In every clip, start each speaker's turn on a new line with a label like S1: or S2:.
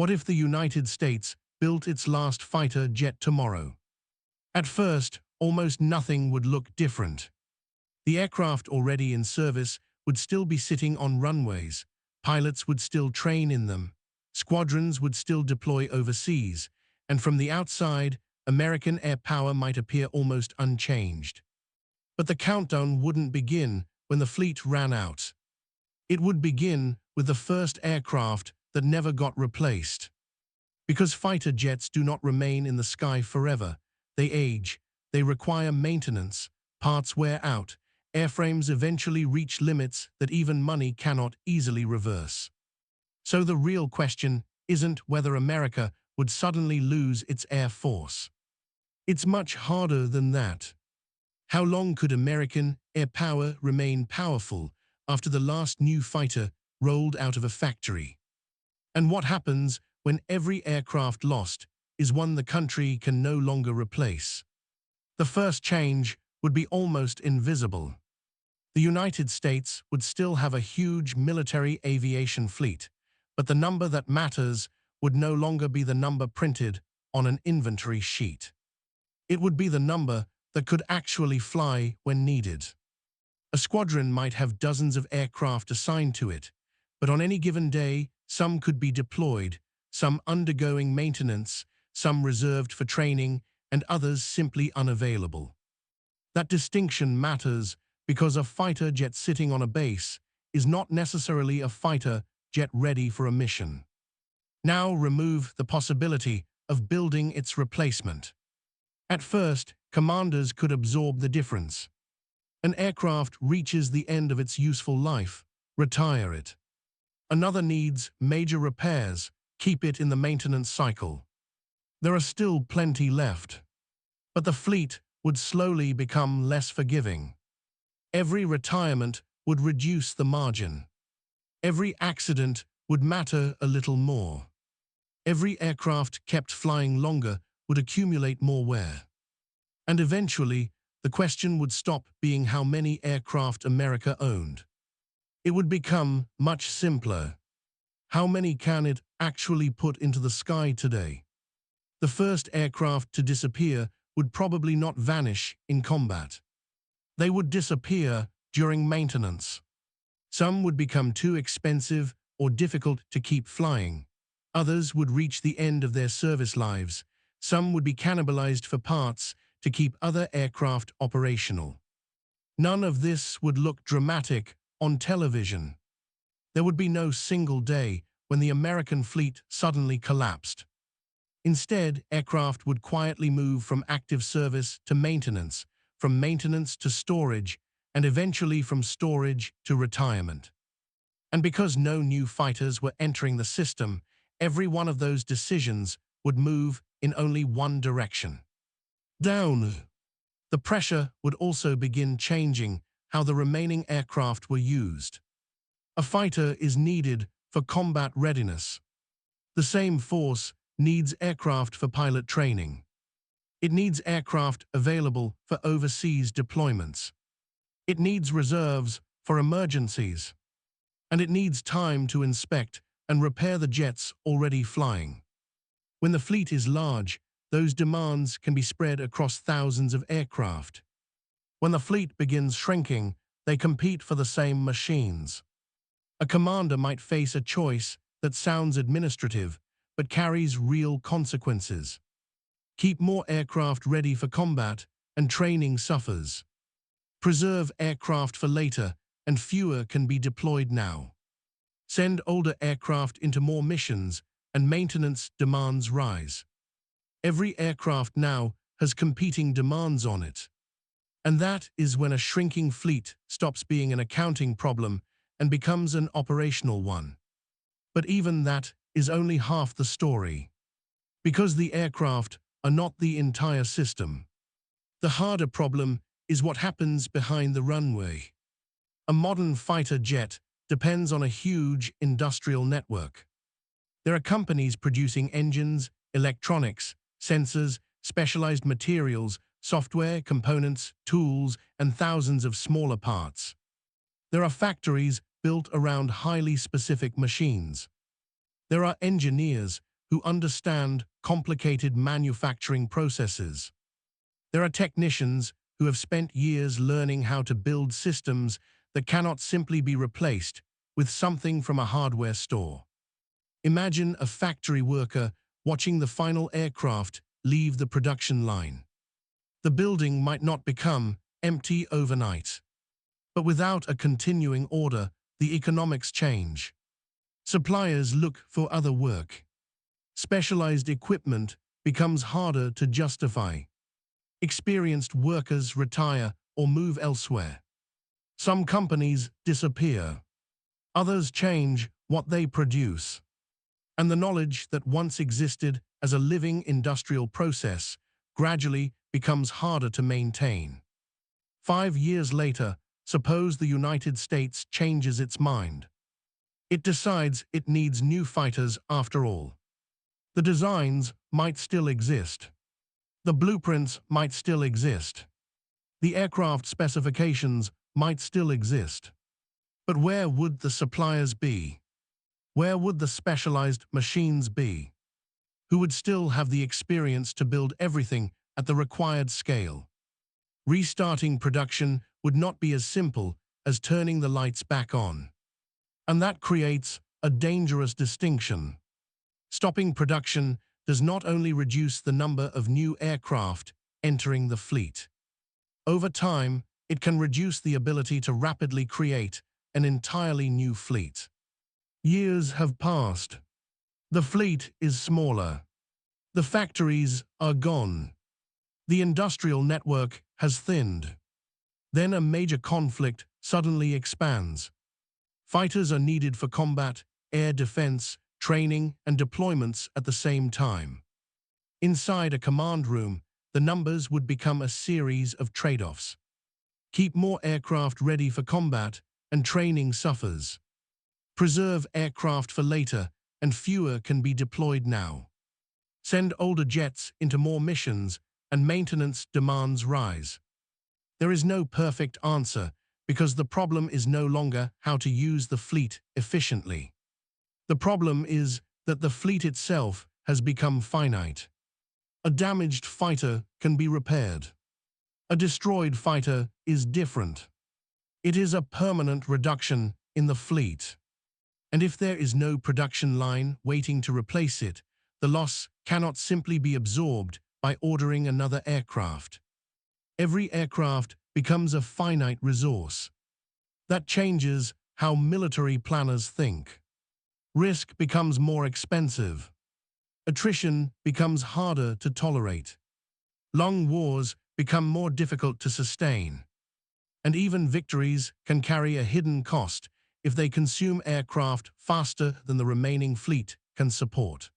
S1: What if the United States built its last fighter jet tomorrow? At first, almost nothing would look different. The aircraft already in service would still be sitting on runways, pilots would still train in them, squadrons would still deploy overseas, and from the outside, American air power might appear almost unchanged. But the countdown wouldn't begin when the fleet ran out. It would begin with the first aircraft that never got replaced. Because fighter jets do not remain in the sky forever, they age, they require maintenance, parts wear out, airframes eventually reach limits that even money cannot easily reverse. So the real question isn't whether America would suddenly lose its air force. It's much harder than that. How long could American air power remain powerful after the last new fighter rolled out of a factory? And what happens when every aircraft lost is one the country can no longer replace? The first change would be almost invisible. The United States would still have a huge military aviation fleet, but the number that matters would no longer be the number printed on an inventory sheet. It would be the number that could actually fly when needed. A squadron might have dozens of aircraft assigned to it, but on any given day, some could be deployed, some undergoing maintenance, some reserved for training, and others simply unavailable. That distinction matters because a fighter jet sitting on a base is not necessarily a fighter jet ready for a mission. Now remove the possibility of building its replacement. At first, commanders could absorb the difference. An aircraft reaches the end of its useful life, retire it. Another needs major repairs, keep it in the maintenance cycle. There are still plenty left. But the fleet would slowly become less forgiving. Every retirement would reduce the margin. Every accident would matter a little more. Every aircraft kept flying longer would accumulate more wear. And eventually, the question would stop being how many aircraft America owned. It would become much simpler. How many can it actually put into the sky today? The first aircraft to disappear would probably not vanish in combat. They would disappear during maintenance. Some would become too expensive or difficult to keep flying. Others would reach the end of their service lives. Some would be cannibalized for parts to keep other aircraft operational. None of this would look dramatic on television. There would be no single day when the American fleet suddenly collapsed. Instead, aircraft would quietly move from active service to maintenance, from maintenance to storage, and eventually from storage to retirement. And because no new fighters were entering the system, every one of those decisions would move in only one direction: down. The pressure would also begin changing how the remaining aircraft were used. A fighter is needed for combat readiness. The same force needs aircraft for pilot training. It needs aircraft available for overseas deployments. It needs reserves for emergencies. And it needs time to inspect and repair the jets already flying. When the fleet is large, those demands can be spread across thousands of aircraft. When the fleet begins shrinking, they compete for the same machines. A commander might face a choice that sounds administrative, but carries real consequences. Keep more aircraft ready for combat, and training suffers. Preserve aircraft for later, and fewer can be deployed now. Send older aircraft into more missions, and maintenance demands rise. Every aircraft now has competing demands on it. And that is when a shrinking fleet stops being an accounting problem and becomes an operational one. But even that is only half the story. Because the aircraft are not the entire system. The harder problem is what happens behind the runway. A modern fighter jet depends on a huge industrial network. There are companies producing engines, electronics, sensors, specialized materials, software, components, tools, and thousands of smaller parts. There are factories built around highly specific machines. There are engineers who understand complicated manufacturing processes. There are technicians who have spent years learning how to build systems that cannot simply be replaced with something from a hardware store. Imagine a factory worker watching the final aircraft leave the production line. The building might not become empty overnight, but without a continuing order, the economics change. Suppliers look for other work. Specialized equipment becomes harder to justify. Experienced workers retire or move elsewhere. Some companies disappear. Others change what they produce. And the knowledge that once existed as a living industrial process gradually becomes harder to maintain. 5 years later, suppose the United States changes its mind. It decides it needs new fighters after all. The designs might still exist. The blueprints might still exist. The aircraft specifications might still exist. But where would the suppliers be? Where would the specialized machines be? Who would still have the experience to build everything at the required scale? Restarting production would not be as simple as turning the lights back on. And that creates a dangerous distinction. Stopping production does not only reduce the number of new aircraft entering the fleet. Over time, it can reduce the ability to rapidly create an entirely new fleet. Years have passed. The fleet is smaller. The factories are gone. The industrial network has thinned. Then a major conflict suddenly expands. Fighters are needed for combat, air defense, training, and deployments at the same time. Inside a command room, the numbers would become a series of trade-offs. Keep more aircraft ready for combat, and training suffers. Preserve aircraft for later, and fewer can be deployed now. Send older jets into more missions, and maintenance demands rise. There is no perfect answer, because the problem is no longer how to use the fleet efficiently. The problem is that the fleet itself has become finite. A damaged fighter can be repaired. A destroyed fighter is different. It is a permanent reduction in the fleet. And if there is no production line waiting to replace it, the loss cannot simply be absorbed by ordering another aircraft. Every aircraft becomes a finite resource. That changes how military planners think. Risk becomes more expensive. Attrition becomes harder to tolerate. Long wars become more difficult to sustain. And even victories can carry a hidden cost if they consume aircraft faster than the remaining fleet can support.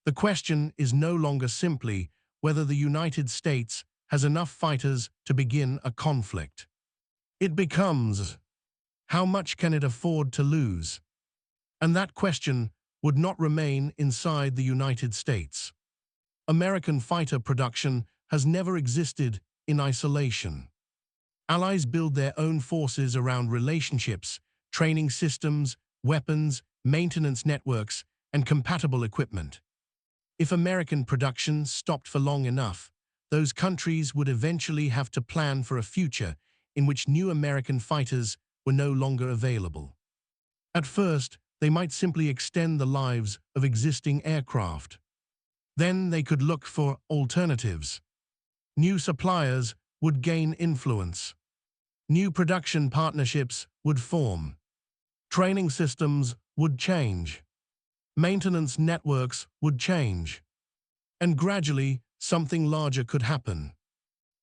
S1: The question is no longer simply whether the United States has enough fighters to begin a conflict. It becomes, how much can it afford to lose? And that question would not remain inside the United States. American fighter production has never existed in isolation. Allies build their own forces around relationships, training systems, weapons, maintenance networks, and compatible equipment. If American production stopped for long enough, those countries would eventually have to plan for a future in which new American fighters were no longer available. At first, they might simply extend the lives of existing aircraft. Then they could look for alternatives. New suppliers would gain influence. New production partnerships would form. Training systems would change. Maintenance networks would change. And gradually, something larger could happen.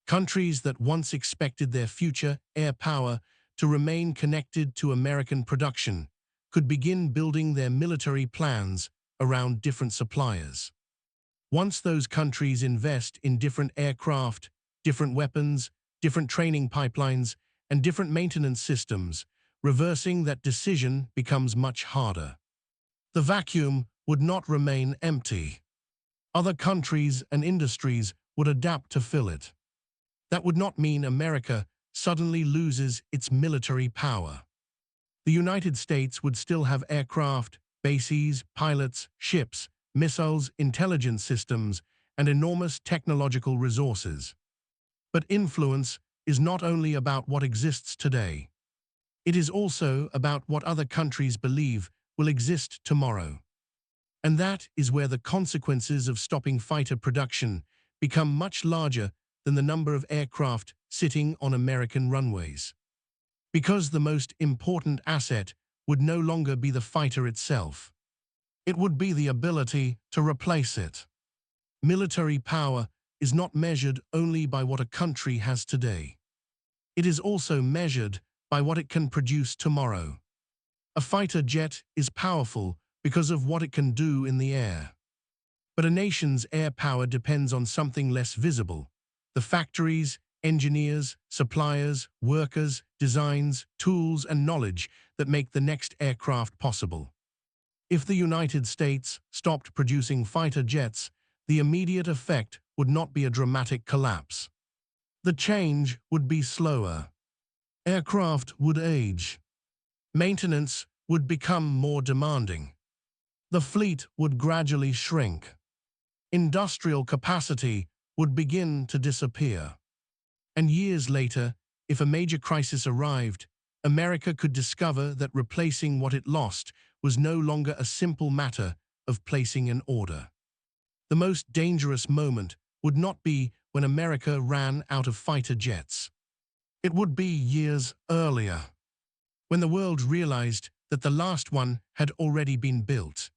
S1: Countries that once expected their future air power to remain connected to American production could begin building their military plans around different suppliers. Once those countries invest in different aircraft, different weapons, different training pipelines, and different maintenance systems, reversing that decision becomes much harder. The vacuum would not remain empty. Other countries and industries would adapt to fill it. That would not mean America suddenly loses its military power. The United States would still have aircraft, bases, pilots, ships, missiles, intelligence systems, and enormous technological resources. But influence is not only about what exists today. It is also about what other countries believe will exist tomorrow. And that is where the consequences of stopping fighter production become much larger than the number of aircraft sitting on American runways. Because the most important asset would no longer be the fighter itself. It would be the ability to replace it. Military power is not measured only by what a country has today. It is also measured by what it can produce tomorrow. A fighter jet is powerful because of what it can do in the air. But a nation's air power depends on something less visible: the factories, engineers, suppliers, workers, designs, tools, and knowledge that make the next aircraft possible. If the United States stopped producing fighter jets, the immediate effect would not be a dramatic collapse. The change would be slower. Aircraft would age. Maintenance would become more demanding. The fleet would gradually shrink. Industrial capacity would begin to disappear. And years later, if a major crisis arrived, America could discover that replacing what it lost was no longer a simple matter of placing an order. The most dangerous moment would not be when America ran out of fighter jets. It would be years earlier, when the world realized that the last one had already been built.